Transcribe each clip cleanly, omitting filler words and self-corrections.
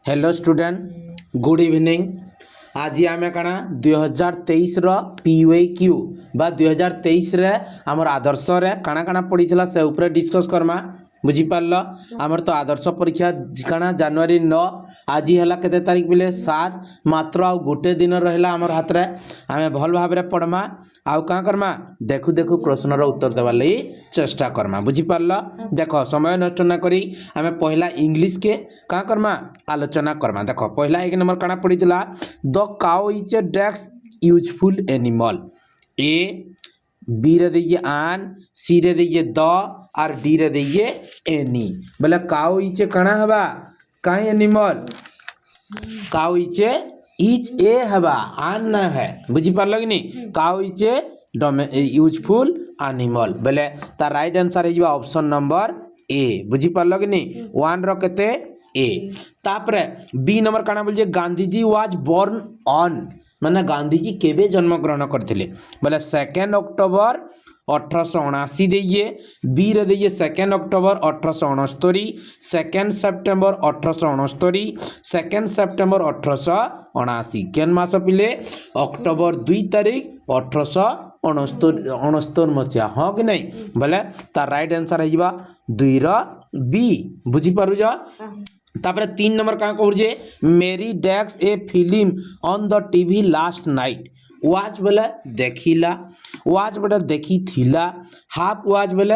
Hello student good evening. आज आम कण 2023 PYQ बा 2023 रे आमर आदर्श रे काना काना पड़ीला से ऊपर डिस्कस करमा। बुझीपार आमर तो आदर्श परीक्षा काना जनवरी 9 आज है केते तारीख बोले 7 मात्र आ गोटे दिन रहा आमर हाथ रे आमे भल भाव रे पढ़मा आउ का करमा देखु देखु प्रश्नर उत्तर देवार लई चेष्टा करमा। बुझीपार देख समय नष्ट न करी आमे पहला इंग्लिश के का करमा आलोचना करमा। देख पहला एक नंबर काना पड़ीला the cow is a dash useful animal. A B रे दिए आन सी रे दिए द और डी रे दिए एनी बोले काउ इज काना हबा काई एनिमल काउ इज ए हबा आन ना है। बुझी पारल कि नहीं cow is A useful animal बोले तार राइट आंसर है ऑप्शन नंबर ए। बुझी पारल कि नहीं 1 रो केते ए। तापरे बी नंबर काना बोल जे गांधीजी वाज बोर्न ऑन माने गांधीजी केबे जन्म ग्रहण करथिले बोले 2 अक्टोबर 1879 देइए बी रे देइए 2 अक्टोबर 1869 2 सेप्टेम्बर 1869 2 सेप्टेम्बर 1879 केन मास पिले अक्टोबर 2 तारीख 1869 मसीहा हाँ कि नहीं बोले तार राइट आंसर है 2 रो बी। बुझी पारु जा। तापर 3 नंबर का कहूँ जे Mary dash a film on the TV last night watch बोले देखिला वाच बोले देखी थिला हाफ वाच बोले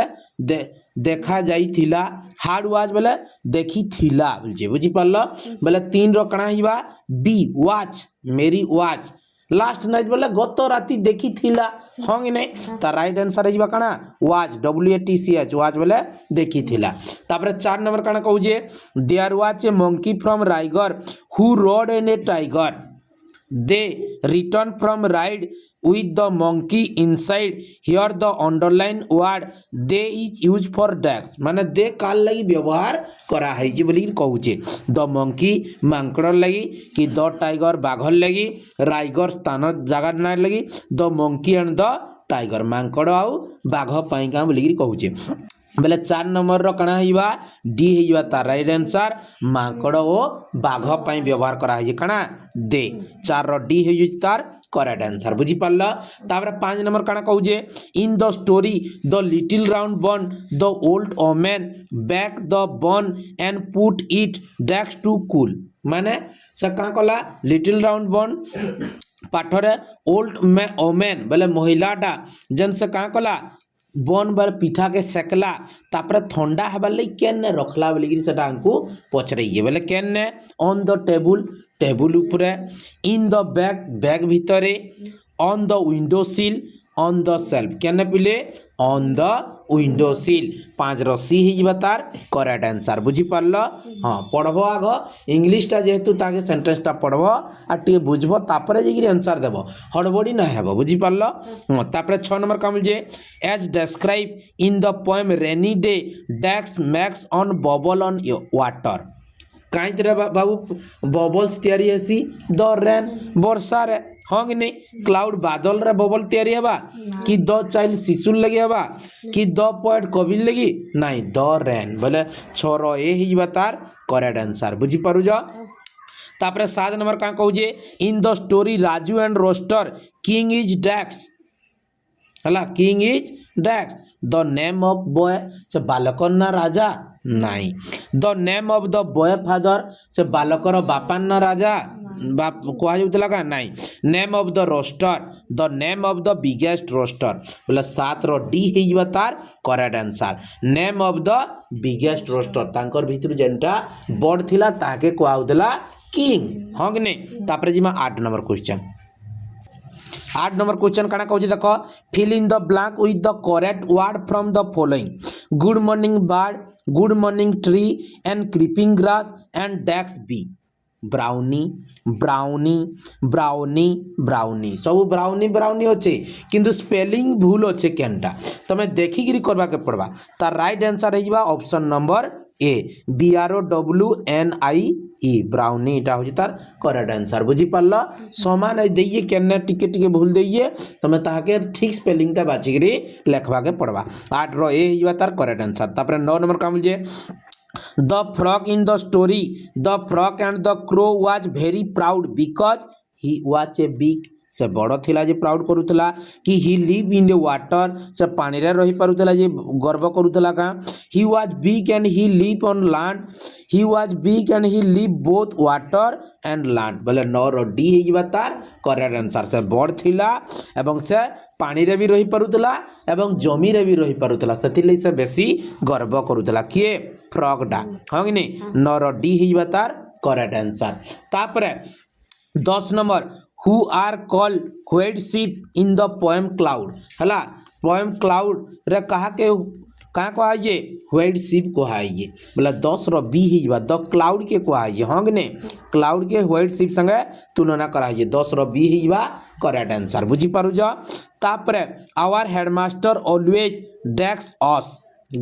देखा जाई थिला हार्ड वाच बोले देखी थिला बोलजे। बुझी पारल बोले 3 रो कणा हिबा बी वाच मेरी वाच लास्ट नाइट बोले गत राती देखी थिला हाँ कि नहीं तार राइट आंसर है कणा वाच WATCH वाच बोले देखी थिला। तापर 4 नंबर कणा कहू जे there was a monkey from rider who rode in a tiger they return from ride with the monkey inside here the underline word they is used for dax माने दे काल लगी व्यवहार करा है जी बोली कहू जे द मंकी मांकड़ लगी कि द टाइगर बाघर लगी राइगर स्थान जगह ना लगी the monkey and the tiger Mankad आउ बाघ पाई का बोली कहू जे बोले 4 नंबर रो कणा हिबा डी हिबा तार राइट आंसर मांकड़ ओ बाघ पाई व्यवहार करा है कणा दे 4 रो डी हिजु तार करेक्ट आंसर। बुझी पारल। तापर 5 नंबर कणा कहू जे in the story the little round bun the old woman bake the bun and put it dash to cool माने से का कला लिटिल राउंड बन पाठरे ओल्ड ओमेन बोले महिलाटा जन से का कला बन बार पिठा के सेकला तापर ठंडा हबार लई केन रखला बोली सेटा हमको पचरइए बोले can on the table table ऊपरे इन द बैग बैग भितरे on the window sill on the shelf can पिले ऑन द विंडो सील 5 रो सी हिजबा तार करेक्ट आंसर। बुझी पारल हाँ पढ़बो आग इंग्लिशटा जेहेतु ताके सेंटेंसटा पढ़बो आ टे बुझबो तापरे जेगिरी आंसर देबो हड़बड़ी ना हेबो। बुझी पारल हाँ तापरे 6 नंबर का मिल जे as describe in the poem rainy day dash makes on bubble on water कहीं तरह बाबू बबल्स तैयारी हेसी द रेन वर्षा रे हाँ कि नहीं क्लाउड बादल रे बबल तैयारी हबा कि द चाइल्ड शिशु लगी हबा कि द पोएट कवि लगी नहीं द रेन बोले 6 रो ए हिजबा तार करेक्ट आंसर। बुझी पारु जा। तापर 7 नंबर का कहू जे in the story Raju and rooster king is Dax हला king is Dax the name of boy से बालकन ना राजा नहीं the name of the boy father से बालकर बापान ना राजा बाप कहा जाउतला का नहीं name of the rooster the name of the biggest rooster बोले 7 रो डी हिजबा तार correct answer name of the biggest rooster तांकर भितर जेंटा बड़ थिला ताके कहा जाउतला किंग हाँ कि नहीं। तापर जिमा 8 नंबर क्वेश्चन 8 नंबर क्वेश्चन काना कहू देख fill in the blank with the correct word from the following good morning bird good morning tree and creeping grass and डेक्स B brownie brownie brownie brownie सब ब्राउनी ब्राउनी अच्छे किंतु spelling भूल अच्छे केनटा तमे देखिकी करवा के पड़वा तार राइट आंसर है option number A BROWNIE brownie इटा हो तार करेक्ट आंसर। बुझी पारल समान देइए केने टिके टिके भूल देइए तमे ताके ठीक स्पेलिंगटा बाछिकरी लेखवा के पड़वा 8 रो ए हिजबा तार करेक्ट आंसर। तापर 9 नंबर का मिल जे the frog in the story the frog and the crow was very proud because he was a big से बड़ थिला जे प्राउड करूला कि he live in the water से पानी रे रही पारुला जे गर्व करूला का he was big and he live on land he was big and he live both water and land बोले 9 रो डी हे तार करेक्ट आंसर से बड़ थिला एवं से पानी रे भी रही पारुला एवं जमी रे भी रही पारुला सेति से बेसी गर्व करूला किए फ्रॉगटा हां कि नहीं 9 रो डी हे तार करेक्ट आंसर तापरे 10 number who are called white sheep in the poem cloud हला poem cloud रे कहा के कहाँ को आइए व्हाइट शिप को आइए बोला 10 row B he the cloud के को आइए हाँ कि नहीं क्लाउड के व्हाइट शिप संगे तुलना कराइए 10 रो बी ही करेक्ट आंसर बुझी पारु जा तापरे आवर हेडमास्टर ऑलवेज डेक्स us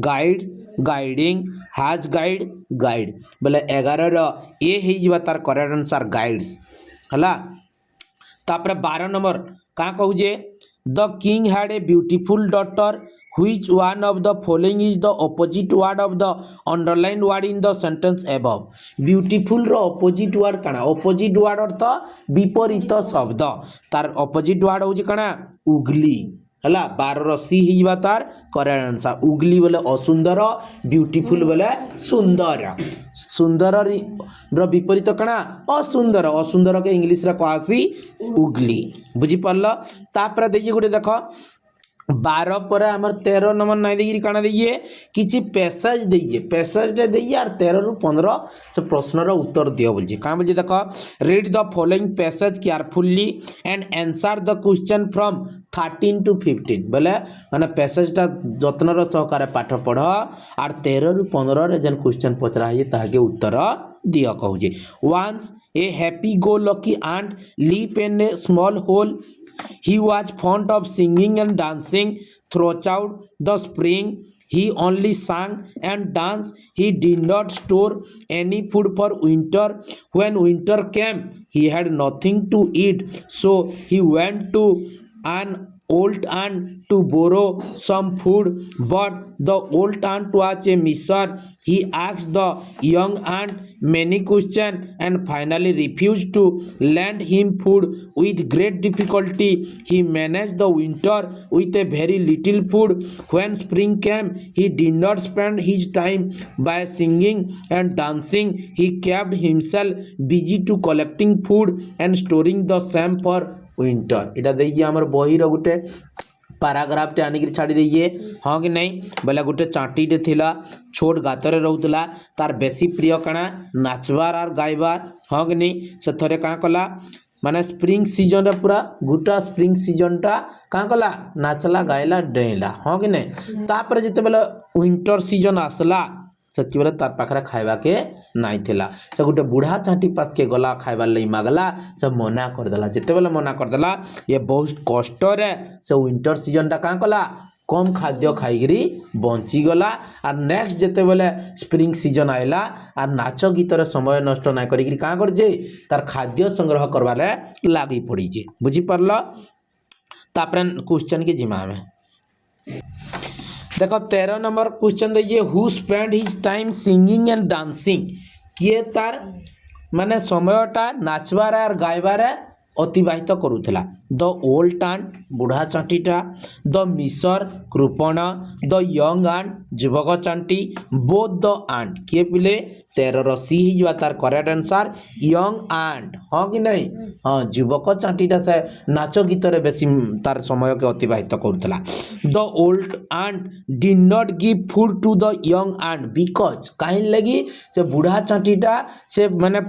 guide guiding has guide guide बोले 11 रो ए ही तार करेक्ट आंसर गाइड्स हला तापरे 12 नंबर कहाँ कहू जे the king had a beautiful daughter which one of the following is the opposite word of the underline word in the sentence above beautiful रो opposite word काना opposite word अर्थ विपरीत शब्द तार ऑपोजिट वर्ड होची काना उगली हला 12 रो सी हिवा तार करेक्ट आंसर उगली बोले असुंदर ब्यूटीफुल बोले सुंदर सुंदर रो विपरीत कणा असुंदर असुंदर के इंग्लिश रे कहसी उगली बुझी परलो तापर देखिए गुटे देखो 12 पर आमर 13 नंबर नहीं देखिए काना देखिए किछि पैसेज देखिए पैसेज दे दिए और 13 रु 15 से प्रश्न रो उत्तर दियो बोल जे का बोल जे देखो read the following passage carefully and answer the question from 13 to 15 बोले माने पैसेज ता जत्न रो सहकारे पाठ पढ़ और 13 रु 15 रे जन क्वेश्चन पचरा है ताके उत्तर दियो कहू जे once a happy go lucky ant live in a small hole He was fond of singing and dancing throughout the spring. He only sang and danced. He did not store any food for winter. When winter came, he had nothing to eat. So he went to an old aunt to borrow some food, but the old aunt was a miser. He asked the young aunt many questions and finally refused to lend him food. With great difficulty, he managed the winter with a very little food. When spring came, he did not spend his time by singing and dancing. He kept himself busy to collecting food and storing the same for winter इटा देखिए आमर बही गोटे paragraph टे आनिक छाड़ी दीजिए हाँ कि नहीं बोले गोटे चाटीटे थिला छोट गातरे रोला तार बेसी प्रिय काना नाचबार और गायबार हाँ कि नहीं से थरे कहाँ कला माने स्प्रिंग सीजन रे पूरा गुटा स्प्रिंग सीजन टा कहाँ कला नाचला गायला डेला हाँ कि नहीं तापर जिते बेले विंटर सीजन आसला सती बेले तार पाखरे खाइबा के नाई थिला से गोटे बुढ़ा चाटी पास के गला खाइबार लई मागला से मना कर देला जिते बेले मना कर देला ये बहुत कष्ट रे से विंटर सीजन टा कहाँ कला कम खाद्य खाइकरी बंची गला और नेक्स्ट जिते बेले स्प्रिंग सीजन आइला और नाच गीत रे समय नष्ट ना करिकरी कहाँ कर जे तार खाद्य संग्रह करवाले लागी पड़ी जे बुझी परलो तापर क्वेश्चन के जिमा में देखो 13 नंबर क्वेश्चन देखिए who spend his time singing and dancing किए तार माने समयटा नाचबार और गायबार अतिबाहित करूला द ओल्ड आंट बुढ़ा चाटीटा द मिसर कृपण द यंग आंट युवक चांटी बोथ द आंट किए पिले 13 सी ही तार करेक्ट आंसर यंग आंट हाँ कि नहीं हाँ युवक चांटीटा से नाच गीत रे बेसी तार समय के अतिबाहित करूला the old ant did not give food to the young ant because कहीं लगी से बुढ़ा चांटीटा से माने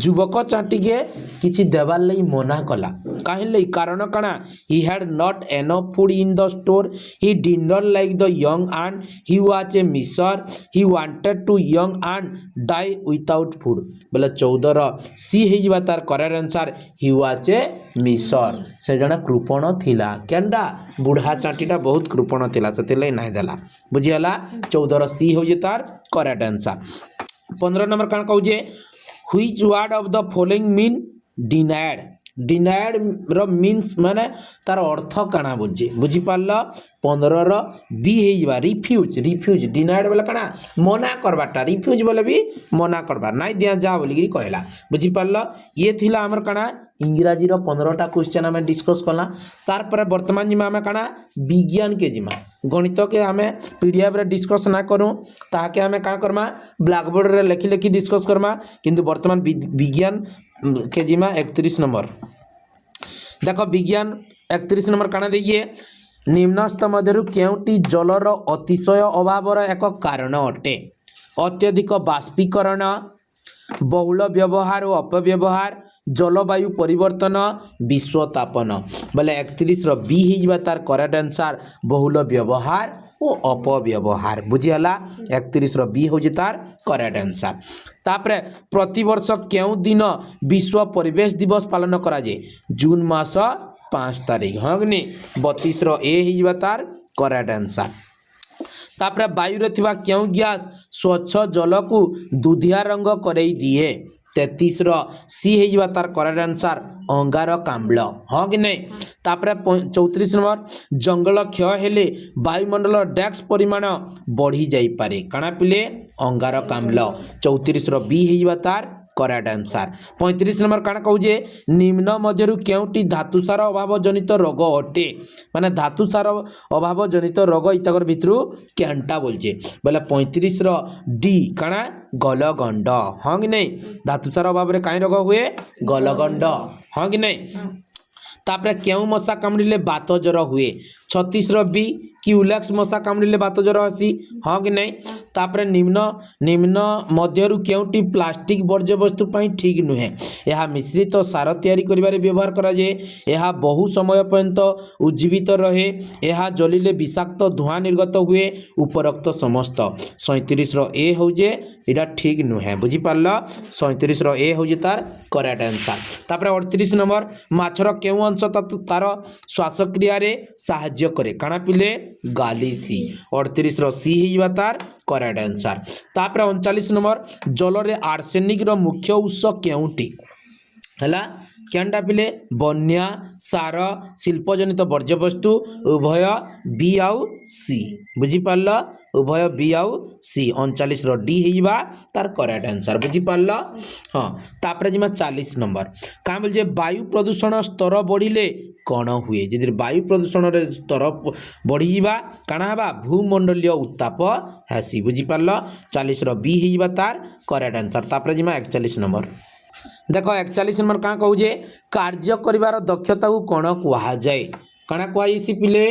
युवक चांटी के किछि देवार लई मना कला कहीं लई कारण कणा he had not enough food in the store he did not like the young ant he was a miser he wanted to young ant die without food बोले 14 सी ही तार correct answer he was a miser से जणा कृपण थिला Kenda बुढ़ा चाटीटा बहुत कृपण थिला से लई नाही देला बुझियला 14 सी हो जे तार करेक्ट आंसर 15 नंबर कान कहू जे which word of the following mean denied denied रो मीन्स माने तार अर्थ काना बुझे बुझी पारल 15 रो बी हेइबा रिफ्यूज रिफ्यूज डिनाइड बोले काना मना करबाटा रिफ्यूज बोले भी मना करबा नाइ दिया जा बोली गिरी कहला बुझी पारल ये थिला हमर काना इंग्राजी रो 15टा क्वेश्चन हमें डिस्कस कला तार पर वर्तमान जिमा हमें काना विज्ञान के जिमा गणित के हमें पीडीएफ रे डिस्कस ना करूं ताके हमें का करमा ब्लैक बोर्ड रे लिखि लिखि डिस्कस करमा किंतु वर्तमान विज्ञान के जिमा 31 नंबर देखो विज्ञान 31 नंबर काना देखिए निम्नस्थ मध्यरु केउटी जलर अतिशय अभावर एक कारण अटे अत्यधिक बाष्पीकरण बहुल व्यवहार और अपव्यवहार जलवायु परिवर्तन विश्वतापन बोले 31 रो बी हिजबा तार करेक्ट आंसर बहुल व्यवहार और अपव्यवहार बुझीला 31 रो बी होजी तार करेक्ट आंसर तापरे प्रति वर्ष केउ दिन विश्व परिवेश दिवस पालन करा जे जून मास 5 तारीख हाँ कि 32 रो ए हिजबा तार करेक्ट आंसर तापरे वायु रे थिबा केउ गैस स्वच्छ जल को दुधिया रंग करई दिए 33 रो सी हेइबा तार करेक्ट आंसर अंगारकाम्ल हाँ कि नहीं तापरे 34 नंबर जंगल क्षय हेले वायुमंडल डैक्स परिमाण बढ़ी जाई पारे काना पिले अंगारकाम्ल 34 रो बी हेइबा तार करेक्ट आंसर 35 नंबर काना कहूजे निम्न मध्यरु केउटी धातुसार अभाव जनित रोग अटे माने धातुसार अभाव जनित रोग इतकर भितरु केनटा बोलजे बोले 35 रो डी काना गलगंड हां कि नहीं धातुसार अभाव रे काई रोग हुए गलगंड हां कि नहीं तापरे केउ मशा कामड़िले बात ज्वर हुए 36 रो बी क्यूलेक्स मशा कामड़िले बात ज्वर आसी हाँ कि नहीं तापरे निम्न मध्यरु केउटी प्लास्टिक वर्ज्य वस्तु पई ठीक नुहे यह मिश्रित सार तैयारी करिबारे व्यवहार करा जे यह बहु समय पर्यंत उज्जीवित रहे यह जलिले विषाक्त धुआं निर्गत हुए उपरोक्त समस्त 37 रो ए होजे एटा ठीक नुहे बुझी पारल 37 रो ए होजे तार करेक्ट आंसर तापरे 38 नंबर माछर केउ अंश तार श्वासक्रिया रे साहाय्य करे काना पिले गालीसी 38 रो सी हिबा तार करेक्ट आंसर तापरे 39 नंबर जल रे आर्सेनिक रो मुख्य उत्स केउटी हला केनटा पिले बन्या सार शिल्पजनित वर्ज्य वस्तु उभय बी आउ सी बुझी पारल उभय बी आउ सी 39 रो डी हिबा तार करेक्ट आंसर बुझी पारल हां तापरे जिमा 40 नंबर का बोल जे वायु प्रदूषण स्तर बढ़िले कौन हुए जदि वायु प्रदूषण रे स्तर बढ़ी जीवा काना हबा भूमंडलीय उत्ताप हेसी बुझी पारल 40 रो बी हिबा तार करेक्ट आंसर तापरे जिमा 41 नंबर देखो 41 नंबर का कहू जे कार्य करिवार दक्षता को कोन कुहा जाय काना कुहाई सी पिले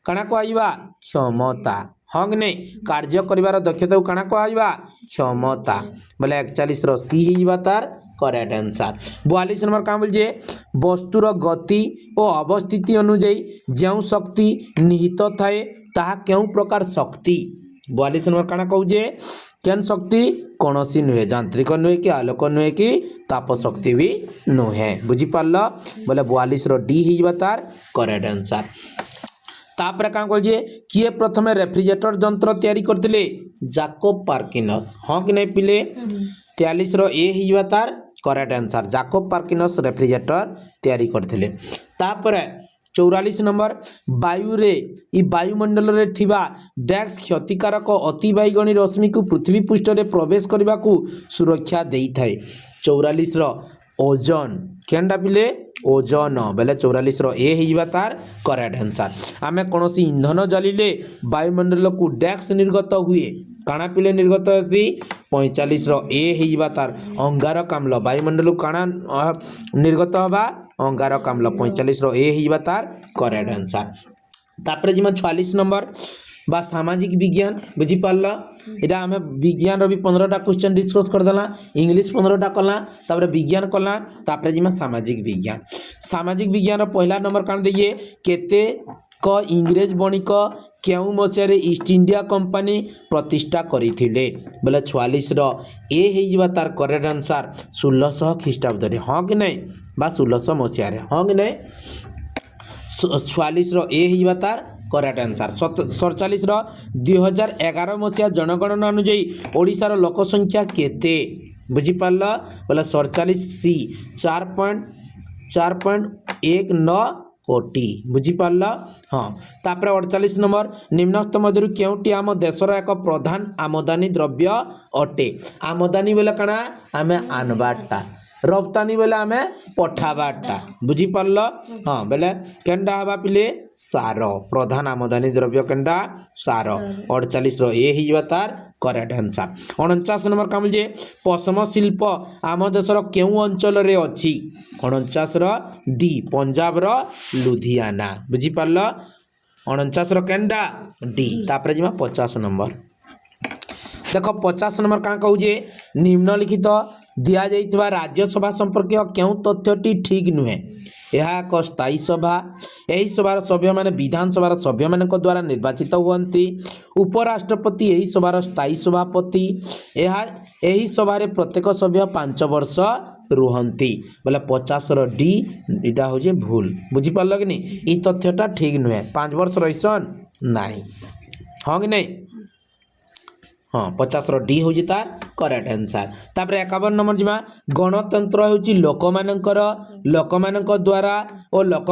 काना कुहाइबा क्षमता हाँ कि नहीं कार्य करिवार दक्षता को काना कुहाइबा क्षमता बोले 41 रो सी हिबा तार करेक्ट आंसर 42 नंबर का बोल जे वस्तुर गति और अवस्थिति अनुଯାयी जो शक्ति निहित थाए ताहा केउ प्रकार शक्ति 42 नंबर काना कहू जे केन शक्ति कौनसी नुहे यांत्रिक नुहे कि आलोक नुहे कि ताप शक्ति भी नुहे बुझी पारल बोले 42 रो डी हिबा तार करेक्ट आंसर तापरे का कहल जे किए प्रथमे रेफ्रिजरेटर यंत्र तैयारी करथिले जाकोब पार्किनस हां कि नहीं पिले 43 रो ए हिबा तार correct answer Jacob Perkins refrigerator तैयारी करथिले तापरे 44 नंबर वायु रे ई वायुमंडल रे थिबा डैक्स क्षतिकारक अतिबाइगणी रश्मि को पृथ्वी पृष्ठ रे प्रवेश करबा को सुरक्षा देई थाए 44 रो ओजोन केनडा पिले ओजोन बेले 44 रो ए हिबा तार करेक्ट आंसर आमे कोनोसी इंधन जलिले वायुमंडल को डैक्स निर्गत हुए काना पिले निर्गत होसी 45 रो ए हिबा तार अंगारकाम्ल वायुमंडल को काना निर्गत होबा अंगारकाम्ल 45 रो ए हिबा तार करेक्ट आंसर तापरे जिमा 46 नंबर बा सामाजिक विज्ञान बुझी पारला एटा हमें विज्ञान रो भी 15टा क्वेश्चन डिस्कस कर देला इंग्लिश 15टा कला तापरे विज्ञान कला तापरे जिमा सामाजिक विज्ञान रो पहला नंबर कान दिए केते क इंग्रेज बणिक केउ मसिया ईस्ट इंडिया कंपनी प्रतिष्ठा करिथिले बोले 44 रो ए हेइबा तार करेक्ट आंसर 1600 ख्रीष्टाब्द रे हां कि नहीं बा 1600 मसिया रे हां कि नहीं 44 रो ए हेइबा तार करेक्ट आंसर 47 रो 2011 मसिया जनगणना अनुଯାयी ओडिसा रो लोक संख्या केते बुझी पारला बोला 47 सी 4.19 कोटी बुझीपार हाँ तापर 48 नंबर निम्नस्थ मध्य केउटी आम देशर एक प्रधान आमदानी द्रव्य अटे आमदानी बोले कणा आमे आनबाटा रप्तानी बेले आमे पठाबाटा बुझीपार हाँ बेले केन्डा हवा पिले सार प्रधान आमदानी द्रव्य केन्डा सार 48 ये ही तार करेक्ट आंसर 49 नंबर काम जे पश्म शिल्प आम देशर केउ अंचल रे अछि 49 डी पंजाब रो लुधियाना बुझीपार 49 केन्डा डी तापर जिमा 50 नंबर देख 50 नंबर क्या कहूँ निम्नलिखित दिया जाइथिबा राज्यसभा संपर्क केउ तथ्यटी ठीक नुहे यह एक स्थायी सभा यही सभार सभ्य माने विधानसभार सभ्य मानक द्वारा निर्वाचित हुअन्ति उपराष्ट्रपति यही सभार स्थायी सभापति यही सभारे प्रत्येक सभ्य 5 वर्ष रुहंती बोले 50 डी इटा हो भूल बुझीपार कि नहीं ई तथ्यटा ठीक नुहे 5 वर्ष रहीसन नहीं हाँ कि नहीं हाँ 50 डी हूँ तार करेक्ट आंसर तापर 51 नंबर जीमा गणतंत्र हूँ लोक द्वारा और लोक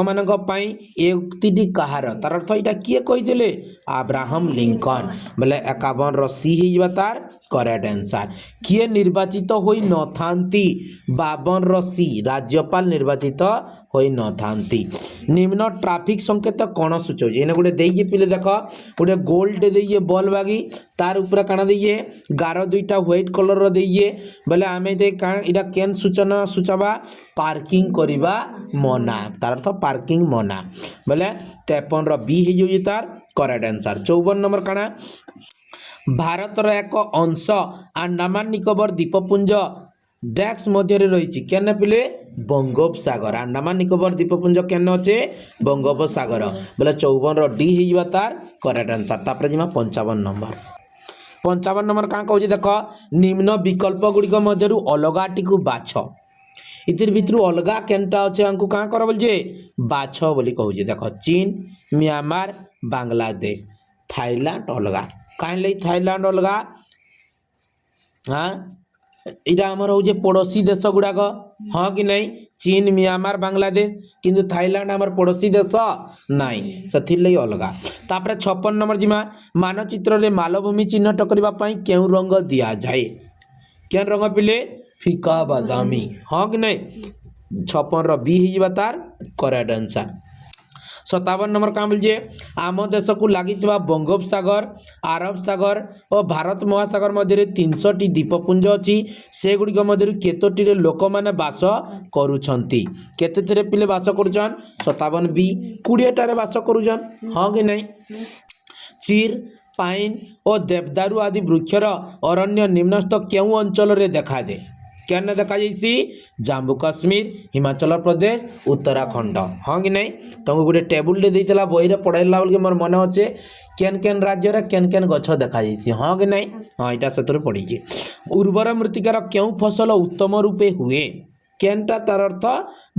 ए उक्ति कहार तार अर्थ यहाँ किए कही अब्राहम लिंकन बोले 51 सी हो तार करेक्ट आंसर किए निर्वाचित होई न थांती 52 सी राज्यपाल निर्वाचित होई न थांती निम्न ट्रैफिक संकेत कौन सूचौ एने गोटे देइए पिले देख गोटे गोल्ड देइए बॉल बागी तार ऊपर काना देइए गार दुईटा व्हाइट कलर रो देइए बोले आमे दे का इडा केन सूचना सूचाबा पार्किंग करिबा मना तार अर्थ पार्किंग मना बोले 53 रो बी हे जो तार करेक्ट आंसर 54 नंबर काना भारतर एक अंश अंडमान निकोबर द्वीपपुंज डैक्स मध्य रही केन पिले बंगोपसागर अंडमान निकोबर द्वीपपुंज केन अच्छे बंगोपसागर बोले 54 डी हो तार करेक्ट आंसर तापर जिमा 55 नंबर क्या कहूँ देख निम्न विकल्प गुड़िक मध्य अलगाटी को बाछ इतिर भितर अलगा केनटा अच्छे हमको क्या कर बोलचे बाछ बोली कहूँ देख चीन म्यांमार बांग्लादेश थाईलैंड अलगा कहीं थाईलैंड अलगा हाँ इटा आमर हो पड़ोसी देश गुड़ाक हाँ कि नहीं चीन म्यांमार बांग्लादेश किंतु थाईलैंड आमर पड़ोसी देश नाई से अलगा तापर 56 नंबर जिमा मानचित्र रे मालभूमि चिन्हट करने केउ रंग दि जाए क्या रंग पिले फिका बादामी हाँ कि नहीं 56 बी हो तार करेक्ट आंसर 57 नंबर क्या बोल आम देश को लगी बंगोपसागर अरब सागर और भारत महासागर मध्य 300टी द्वीपपुंज अच्छी से गुड़िक मध्य केतोटी लोक मैंने बास करुछंती केते पिले बास करुछन 57 बी 20टारे बास करुछन हाँ कि नहीं चीर पाइन और देवदारू आदि वृक्षर अरण्य निम्नस्थ केउ अंचल रे देखा जाए क्या देखा जाइसी जम्मू काश्मीर हिमाचल प्रदेश उत्तराखंड हाँ कि नहीं तुमको गोटे टेबुल देता बही पढ़ाइला बेल मोर मन अच्छे केन केन राज्य केन केन गछ देखा जाइसी हाँ कि नहीं हाँ यहाँ से पढ़ी उर्वर मृत्तिकार केउ फसल उत्तम रूपे हुए केनटा तार अर्थ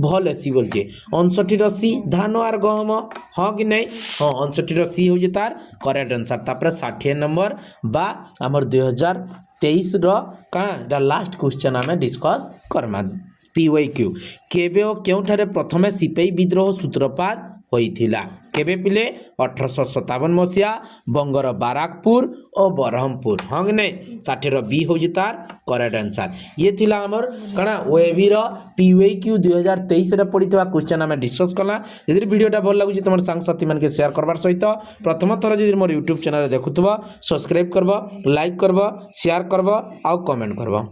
भल एसी बोलचे 59 सी धान आर गहम हाँ कि नहीं हाँ 59 सी हो तार करेक्ट आंसर तापर 60 नंबर बा आमर 2023 का लास्ट क्वेश्चन आम डिस्कस करमा PYQ केबे और केउठारे प्रथमे सिपाही विद्रोह सूत्रपात होइथिला केबे पिले 1857 मसीहा बंगर बाराकपुर और बरहमपुर हाँ कि नहीं 60 बी हो तार करेक्ट आंसर ये थिला हमर कणा ओएवी रो PYQ 2023 रे पढ़ितवा क्वेश्चन आमे डिस्कस कला यदि वीडियोटा भल लागुची तमर संग साथी मन के शेयर करबार सहित प्रथम थर यदि मोर YouTube चैनल देखुतबा सब्सक्राइब करबो लाइक करबो शेयर करबो आ कमेंट करबो।